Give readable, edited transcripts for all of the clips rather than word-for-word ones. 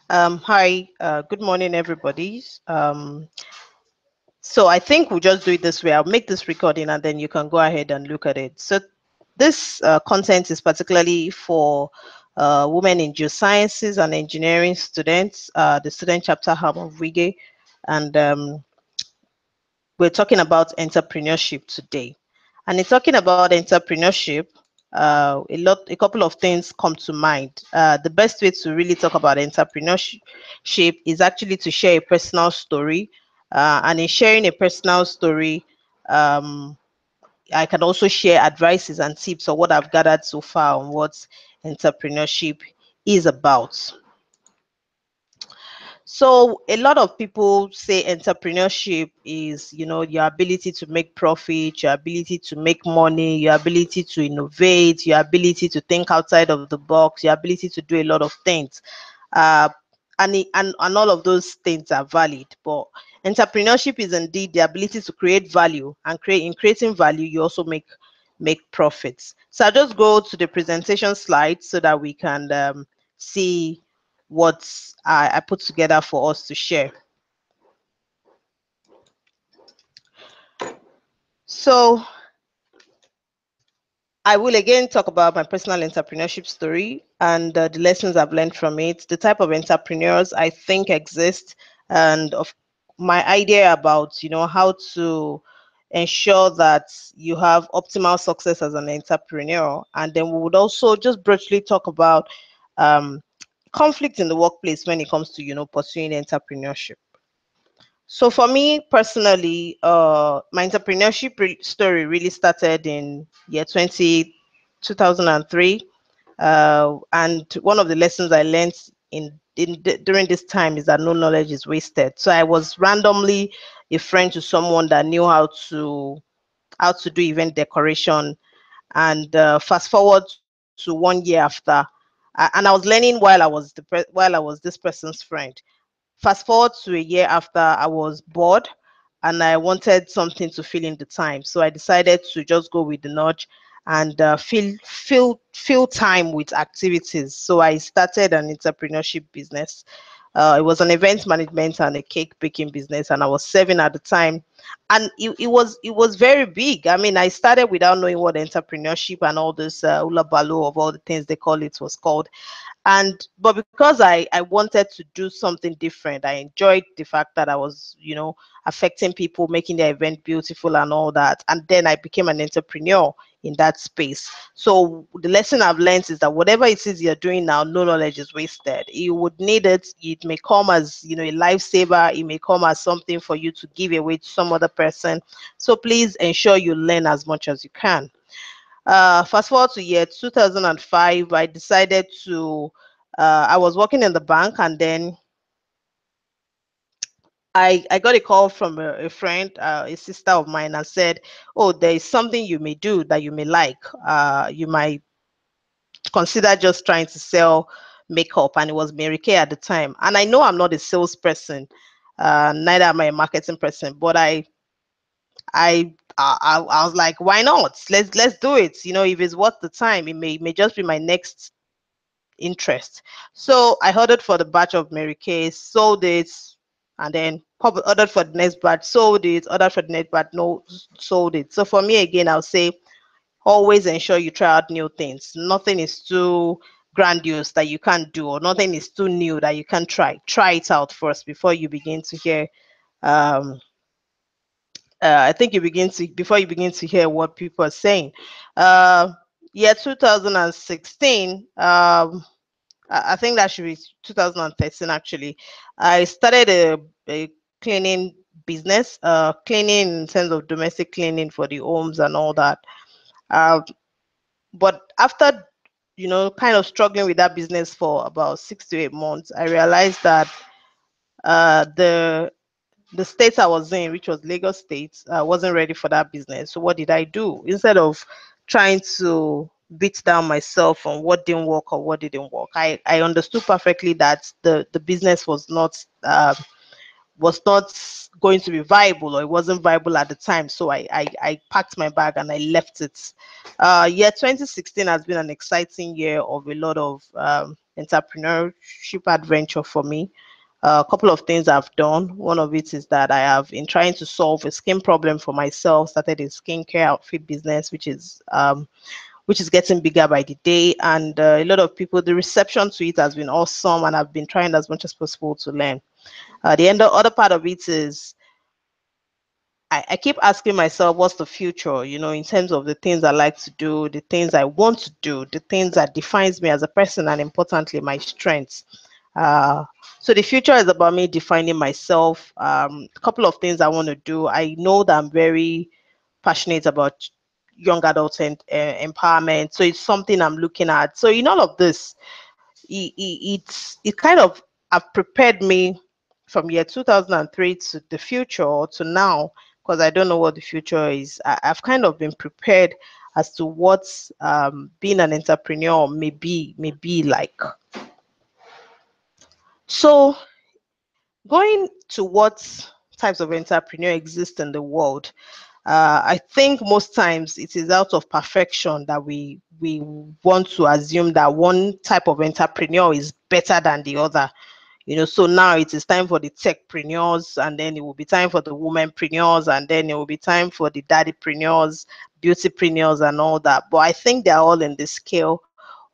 Hi, good morning, everybody. So I think we'll just do it this way. I'll make this recording and then you can go ahead and look at it. So this content is particularly for women in geosciences and engineering students, the student chapter hub of WIGE, and we're talking about entrepreneurship today. And in talking about entrepreneurship, a couple of things come to mind. The best way to really talk about entrepreneurship is actually to share a personal story. And in sharing a personal story, um, I can also share advices and tips on what I've gathered so far on what entrepreneurship is about. So a lot of people say entrepreneurship is, your ability to make profit, your ability to make money, your ability to innovate, your ability to think outside of the box, your ability to do a lot of things. Uh, and all of those things are valid. But entrepreneurship is indeed the ability to create value, and in creating value, you also make profits. So I'll just go to the presentation slide so that we can see what I put together for us to share. So I will again talk about my personal entrepreneurship story and the lessons I've learned from it, the type of entrepreneurs I think exist, and of my idea about how to ensure that you have optimal success as an entrepreneur. And then we would also just briefly talk about um, conflict in the workplace when it comes to pursuing entrepreneurship. So for me personally, my entrepreneurship story really started in year 2003. And one of the lessons I learned during this time is that no knowledge is wasted. So I was randomly a friend to someone that knew how to do event decoration, and fast forward to 1 year after, and I was learning while I was this person's friend. Fast forward to a year after, I was bored and I wanted something to fill in the time. So I decided to just go with the nudge and fill time with activities. So I started an entrepreneurship business. It was an event management and a cake baking business, and I was serving at the time. And it was very big. I mean, I started without knowing what entrepreneurship and all this hula baloo of all the things they call it was called. And but because I wanted to do something different, I enjoyed the fact that I was affecting people, making their event beautiful and all that, and then I became an entrepreneur in that space. So the lesson I've learned is that whatever it is you're doing now, no knowledge is wasted. You would need it. It may come as a lifesaver. It may come as something for you to give away to some other person. So please ensure you learn as much as you can. Fast forward to year 2005, I decided to, I was working in the bank, and then I got a call from a friend, a sister of mine, and said, "Oh, there is something you may do that you may like. You might consider just trying to sell makeup." And it was Mary Kay at the time. And I know I'm not a salesperson, neither am I a marketing person, but I was like, why not? Let's do it. If it's worth the time, it may just be my next interest. So I ordered for the batch of Mary Kay, sold it, and then ordered for the next batch, sold it, ordered for the next batch, no, sold it. So for me, again, I'll say always ensure you try out new things. Nothing is too grandiose that you can't do, or nothing is too new that you can't try. Try it out first before you begin to hear. Um, I think before you begin to hear what people are saying. Uh, yeah, 2016. I think that should be 2013 actually. I started a cleaning business, cleaning in terms of domestic cleaning for the homes and all that. Uh, but after kind of struggling with that business for about 6 to 8 months, I realized that the state I was in, which was Lagos State, wasn't ready for that business. So what did I do? Instead of trying to beat down myself on what didn't work or what didn't work, I understood perfectly that the business was not going to be viable, or it wasn't viable at the time. So I packed my bag and I left it. Year 2016 has been an exciting year of a lot of entrepreneurship adventure for me. A couple of things I've done. One of it is that I have been trying to solve a skin problem for myself. Started a skincare outfit business, which is getting bigger by the day. And a lot of people, the reception to it has been awesome, and I've been trying as much as possible to learn. The other part of it is I keep asking myself, what's the future? In terms of the things I like to do, the things I want to do, the things that defines me as a person, and importantly, my strengths. Uh, so the future is about me defining myself. A couple of things I want to do. I know that I'm very passionate about young adults and empowerment. So it's something I'm looking at. So in all of this, it kind of have prepared me from year 2003 to the future or to now, because I don't know what the future is. I've kind of been prepared as to what being an entrepreneur may be like. So going to what types of entrepreneur exist in the world, I think most times it is out of perfection that we want to assume that one type of entrepreneur is better than the other. So now it is time for the techpreneurs, and then it will be time for the womanpreneurs, and then it will be time for the daddypreneurs, beautypreneurs, and all that. But I think they're all in the scale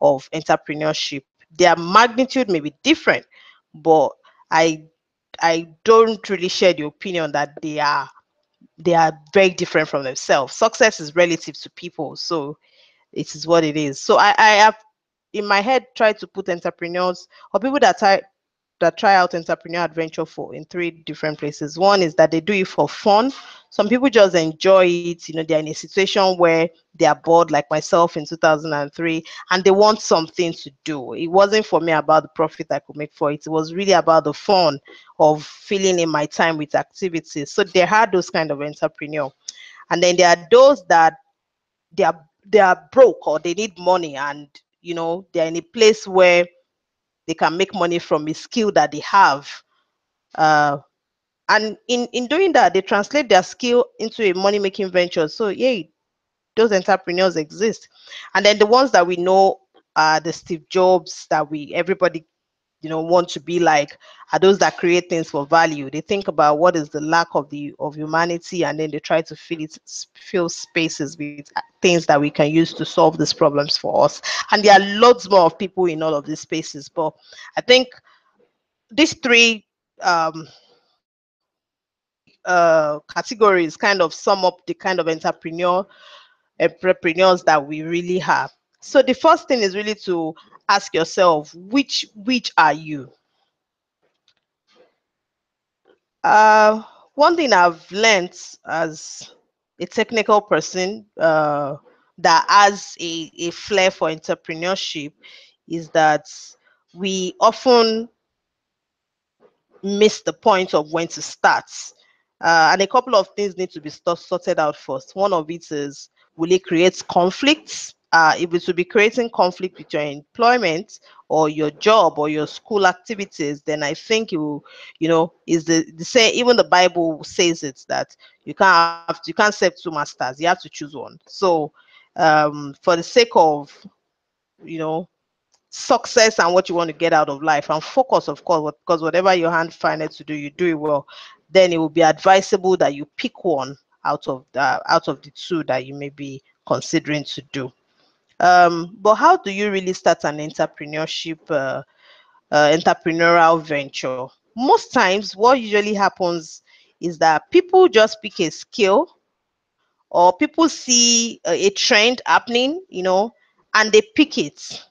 of entrepreneurship. Their magnitude may be different, but I I don't really share the opinion that they are very different from themselves. Success is relative to people, so it is what it is. So I have in my head tried to put entrepreneurs or people that try out entrepreneur adventure for in three different places. One is that they do it for fun. Some people just enjoy it. They're in a situation where they are bored, like myself in 2003, and they want something to do. It wasn't for me about the profit I could make for it. It was really about the fun of filling in my time with activities. So there are those kind of entrepreneur. And then there are those that they are broke or they need money, and they're in a place where they can make money from a skill that they have, uh, and in doing that they translate their skill into a money making venture. So yeah, those entrepreneurs exist. And then the ones that we know are the Steve Jobs that we everybody want to be like, are those that create things for value. They think about what is the lack of humanity, and then they try to fill spaces with things that we can use to solve these problems for us. And there are lots more of people in all of these spaces, but I think these three categories kind of sum up the kind of entrepreneurs that we really have. So the first thing is really to ask yourself, which are you? Uh, One thing I've learned as a technical person that has a flair for entrepreneurship is that we often miss the point of when to start. And a couple of things need to be sorted out first. One of it is, will it create conflicts? If it will be creating conflict with your employment or your job or your school activities, then I think is the say, even the Bible says it, that you can't serve two masters, you have to choose one. So for the sake of you know success and what you want to get out of life and focus, of course, because whatever your hand find it to do, you do it well, then it will be advisable that you pick one out of the two that you may be considering to do. But how do you really start an entrepreneurial venture? Most times what usually happens is that people just pick a skill, or people see a trend happening, and they pick it.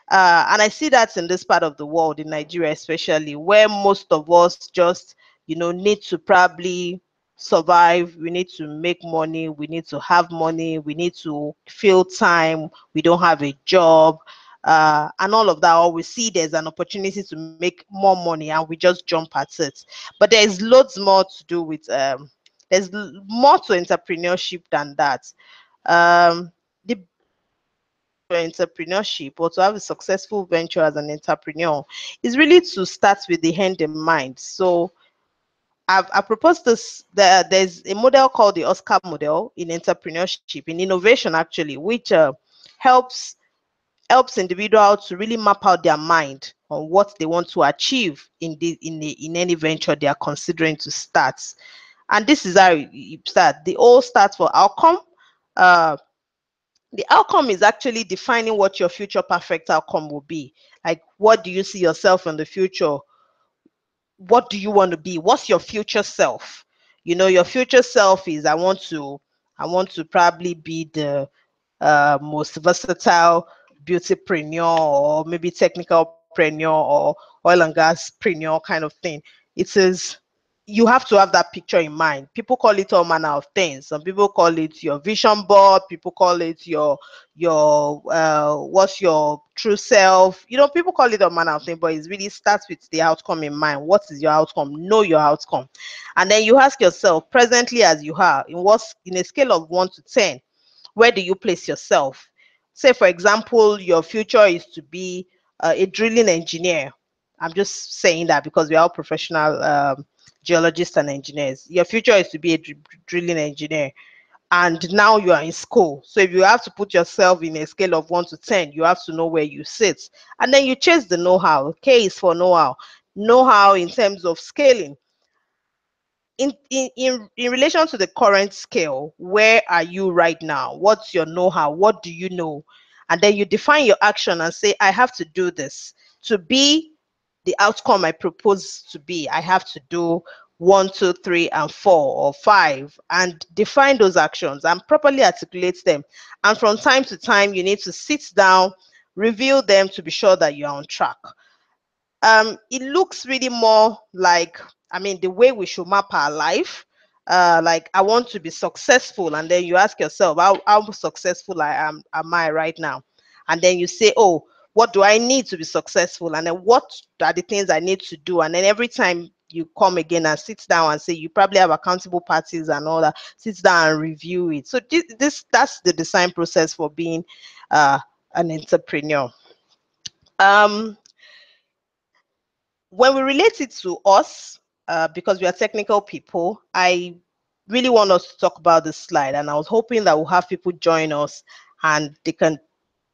And I see that in this part of the world, in Nigeria especially, where most of us just, need to probably survive. We need to make money. We need to have money. We need to fill time. We don't have a job. And all of that, or we see there's an opportunity to make more money and we just jump at it. But there's loads more to do with, more to entrepreneurship than that. The entrepreneurship, or to have a successful venture as an entrepreneur, is really to start with the end in mind. So I proposed this. There's a model called the Oscar model in entrepreneurship, in innovation actually, which helps helps individuals to really map out their mind on what they want to achieve in any venture they are considering to start. And this is how you start. The all starts for outcome. Uh, the outcome is actually defining what your future perfect outcome will be. Like, what do you see yourself in the future? What do you want to be? What's your future self? Your future self is I want to probably be the most versatile beautypreneur, or maybe technicalpreneur, or oil and gaspreneur kind of thing. It is, you have to have that picture in mind. People call it all manner of things. Some people call it your vision board. People call it your what's your true self. People call it all manner of things, but it really starts with the outcome in mind. What is your outcome? Know your outcome, and then you ask yourself, presently as you are, in a scale of 1 to 10, where do you place yourself? Say, for example, your future is to be a drilling engineer. I'm just saying that because we are all professional geologists and engineers. Your future is to be a drilling engineer, and now you are in school. So if you have to put yourself in a scale of 1 to 10, you have to know where you sit, and then you chase the know-how. K is for know-how. Know-how in terms of scaling. In relation to the current scale, where are you right now? What's your know-how? What do you know? And then you define your action and say, I have to do this to be the outcome I propose to be. I have to do 1, 2, 3, and 4 or 5, and define those actions and properly articulate them. And from time to time, you need to sit down, review them to be sure that you're on track. It looks really more like, the way we should map our life. Like, I want to be successful, and then you ask yourself, how successful am I right now? And then you say, oh, what do I need to be successful? And then what are the things I need to do? And then every time you come again and sit down and say, you probably have accountable parties and all that, sit down and review it. So that's the design process for being uh, an entrepreneur. um when we relate it to us, because we are technical people, I really want us to talk about this slide, and I was hoping that we'll have people join us and they can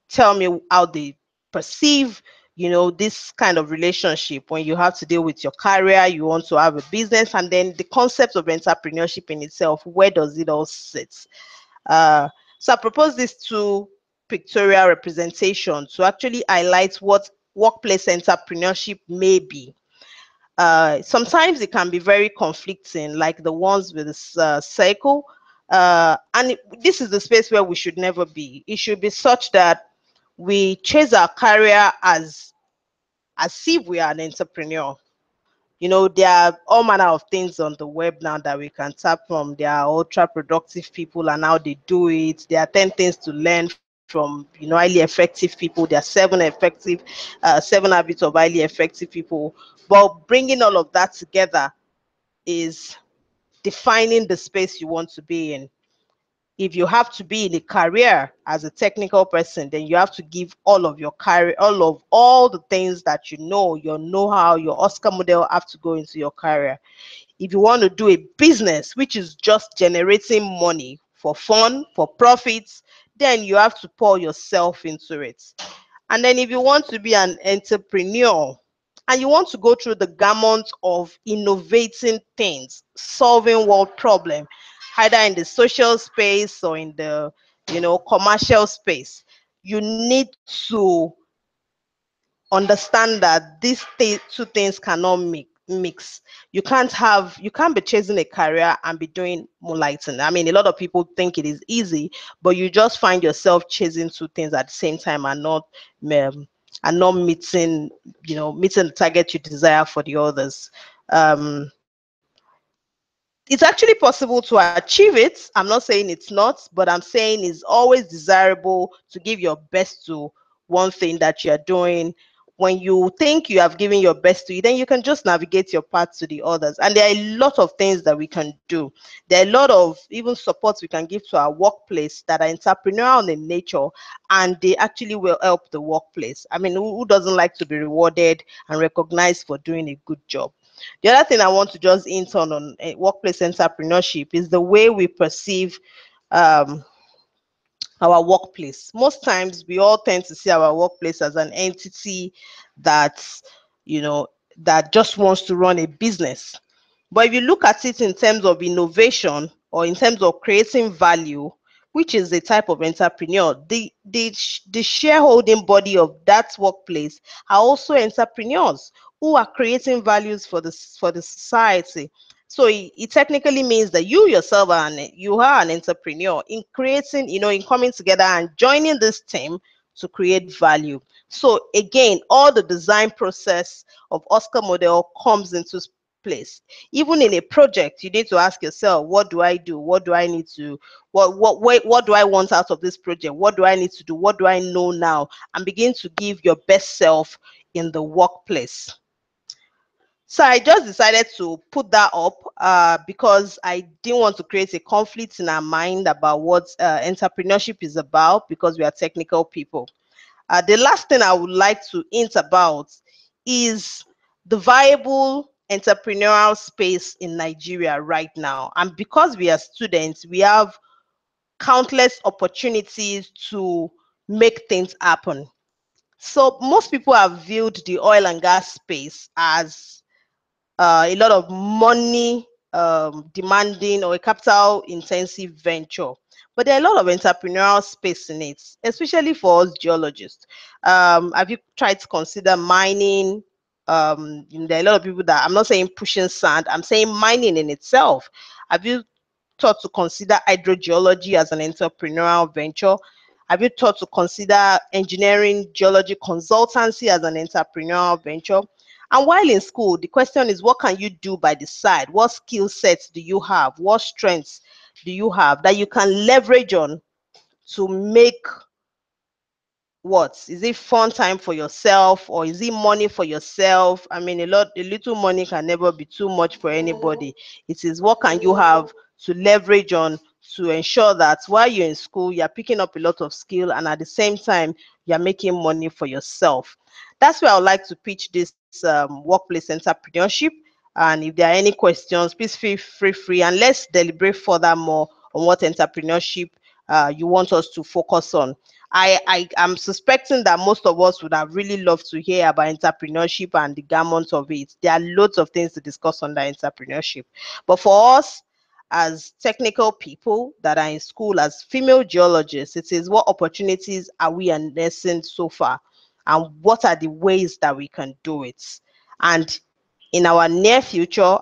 tell me how they perceive, this kind of relationship when you have to deal with your career, you want to have a business, and then the concept of entrepreneurship in itself. Where does it all sit? So I propose these two pictorial representations to actually highlight what workplace entrepreneurship may be. Sometimes it can be very conflicting, like the ones with this cycle. This is the space where we should never be. It should be such that we chase our career as if we are an entrepreneur. There are all manner of things on the web now that we can tap from. There are ultra productive people and how they do it. There are 10 things to learn from, highly effective people. There are seven habits of highly effective people. But bringing all of that together is defining the space you want to be in. If you have to be in a career as a technical person, then you have to give all of your career, all the things that your know-how, your Oscar model have to go into your career. If you want to do a business which is just generating money for fun, for profits, then you have to pour yourself into it. And then if you want to be an entrepreneur and you want to go through the gamut of innovating things, solving world problems, either in the social space or in the commercial space, you need to understand that these two things cannot mix. You can't be chasing a career and be doing moonlighting. A lot of people think it is easy, but you just find yourself chasing two things at the same time and not meeting the target you desire for the others. It's actually possible to achieve it. I'm not saying it's not, but I'm saying it's always desirable to give your best to one thing that you're doing. When you think you have given your best to it, then you can just navigate your path to the others. And there are a lot of things that we can do. There are a lot of even supports we can give to our workplace that are entrepreneurial in nature, and they actually will help the workplace. Who doesn't like to be rewarded and recognized for doing a good job? The other thing I want to just hint on workplace entrepreneurship is the way we perceive um, our workplace. Most times we all tend to see our workplace as an entity that's, you know, that just wants to run a business. But if you look at it in terms of innovation or in terms of creating value, which is a type of entrepreneur, the shareholding body of that workplace are also entrepreneurs who are creating values for the society. So it technically means that you yourself you are an entrepreneur in creating, in coming together and joining this team to create value. So again, all the design process of Oscar model comes into place. Even in a project, you need to ask yourself, what do I do? What do I need to, what do I want out of this project? What do I need to do? What do I know now? And begin to give your best self in the workplace. So I just decided to put that up because I didn't want to create a conflict in our mind about what entrepreneurship is about, because we are technical people. The last thing I would like to hint about is the viable entrepreneurial space in Nigeria right now. And because we are students, we have countless opportunities to make things happen. So most people have viewed the oil and gas space as a lot of money demanding or a capital intensive venture. But there are a lot of entrepreneurial space in it, especially for us geologists. Have you tried to consider mining? There are a lot of people that, I'm not saying pushing sand, I'm saying mining in itself. Have you thought to consider hydrogeology as an entrepreneurial venture? Have you thought to consider engineering geology consultancy as an entrepreneurial venture? And while in school, the question is, what can you do by the side? What skill sets do you have? What strengths do you have that you can leverage on to make what is it fun time for yourself, or is it money for yourself? I mean, a little money can never be too much for anybody. It is, what can you have to leverage on to ensure that while you're in school, you're picking up a lot of skill, and at the same time you're making money for yourself. That's where I would like to pitch this workplace entrepreneurship. And if there are any questions, please feel free, and let's deliberate further more on what entrepreneurship you want us to focus on. I am suspecting that most of us would have really loved to hear about entrepreneurship and the gamut of it. There are loads of things to discuss under entrepreneurship. But for us, as technical people that are in school, as female geologists, it is, what opportunities are we harnessing so far? And what are the ways that we can do it? And in our near future,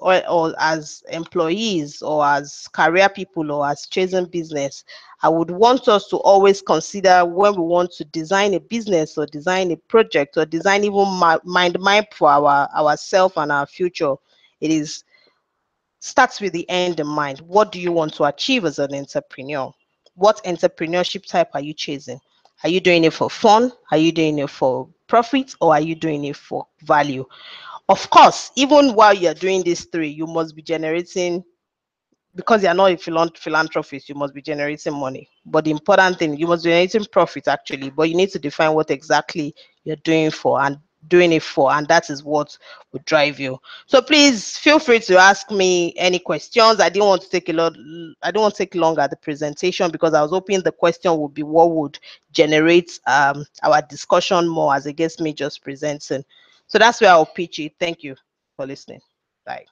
or as employees, or as career people, or as chasing business, I would want us to always consider, when we want to design a business or design a project or design even mind map for ourselves and our future, it is starts with the end in mind. What do you want to achieve as an entrepreneur? What entrepreneurship type are you chasing? Are you doing it for fun? Are you doing it for profit? Or are you doing it for value? Of course, even while you're doing these three, you must be generating, because you're not a philanthropist, you must be generating money. But the important thing, you must be generating profit actually, but you need to define what exactly you're doing for and doing it for, and that is what would drive you. So please feel free to ask me any questions. I don't want to take long at the presentation, because I was hoping the question would be what would generate our discussion more, as against me just presenting. So that's where I'll pitch it. Thank you for listening. Bye.